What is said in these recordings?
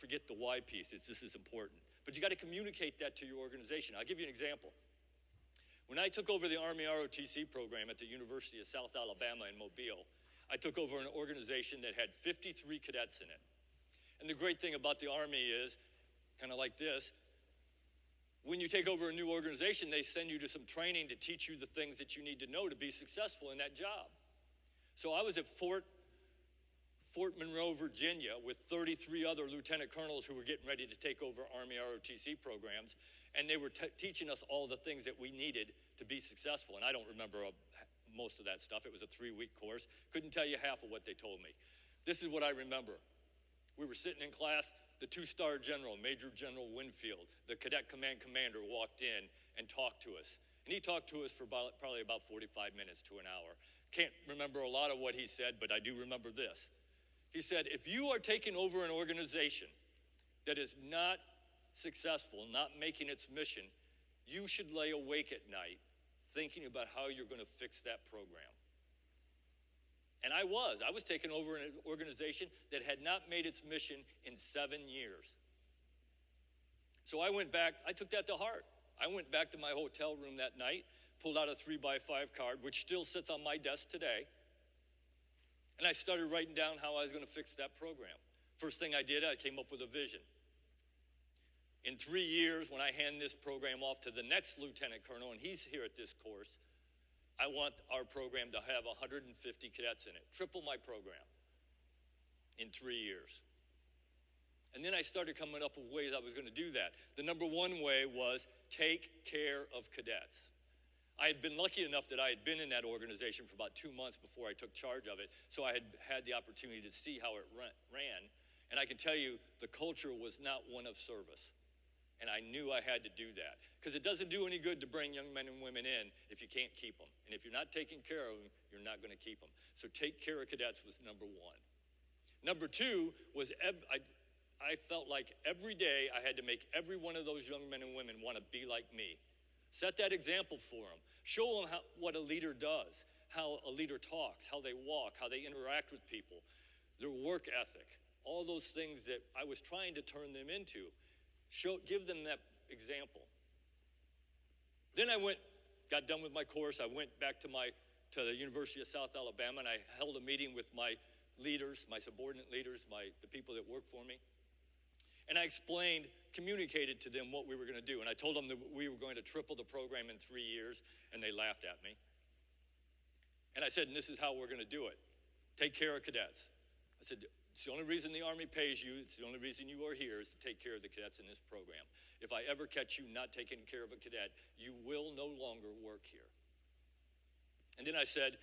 forget the why piece. This is important. But you got to communicate that to your organization. I'll give you an example. When I took over the Army ROTC program at the University of South Alabama in Mobile, I took over an organization that had 53 cadets in it. And the great thing about the Army is, kind of like this, when you take over a new organization, they send you to some training to teach you the things that you need to know to be successful in that job. So I was at Fort Monroe, Virginia, with 33 other lieutenant colonels who were getting ready to take over Army ROTC programs, and they were teaching us all the things that we needed to be successful. And I don't remember most of that stuff. It was a 3-week course. Couldn't tell you half of what they told me. This is what I remember. We were sitting in class. The 2-star general, Major General Winfield, the cadet command commander, walked in and talked to us. And he talked to us for probably about 45 minutes to an hour. Can't remember a lot of what he said, but I do remember this. He said, if you are taking over an organization that is not successful, not making its mission, you should lay awake at night thinking about how you're going to fix that program. And I was taking over an organization that had not made its mission in 7 years. So I went back, I took that to heart. I went back to my hotel room that night, pulled out a 3x5 card, which still sits on my desk today, and I started writing down how I was going to fix that program. First thing I did, I came up with a vision. In 3 years, when I hand this program off to the next lieutenant colonel, and he's here at this course, I want our program to have 150 cadets in it, triple my program in 3 years. And then I started coming up with ways I was going to do that. The number one way was take care of cadets. I had been lucky enough that I had been in that organization for about 2 months before I took charge of it, so I had had the opportunity to see how it ran. And I can tell you, the culture was not one of service. And I knew I had to do that. Because it doesn't do any good to bring young men and women in if you can't keep them. And if you're not taking care of them, you're not going to keep them. So take care of cadets was number one. Number two was I felt like every day I had to make every one of those young men and women want to be like me. Set that example for them. Show them what a leader does, how a leader talks, how they walk, how they interact with people, their work ethic, all those things that I was trying to turn them into. Give them that example. Then I got done with my course. I went back to the University of South Alabama, and I held a meeting with my leaders, my subordinate leaders, the people that work for me. And I communicated to them what we were going to do. And I told them that we were going to triple the program in 3 years, and they laughed at me. And I said, and this is how we're going to do it. Take care of cadets. I said, it's the only reason the Army pays you, it's the only reason you are here is to take care of the cadets in this program. If I ever catch you not taking care of a cadet, you will no longer work here. And then I said,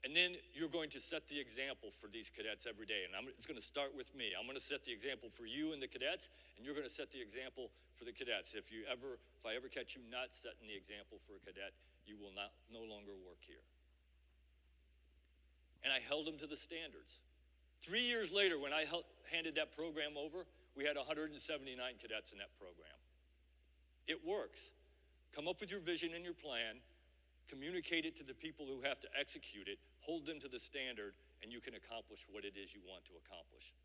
and then you're going to set the example for these cadets every day. And it's going to start with me. I'm going to set the example for you and the cadets, and you're going to set the example for the cadets. If I ever catch you not setting the example for a cadet, you will no longer work here. And I held them to the standards. 3 years later, when I handed that program over, we had 179 cadets in that program. It works. Come up with your vision and your plan, communicate it to the people who have to execute it, hold them to the standard, and you can accomplish what it is you want to accomplish.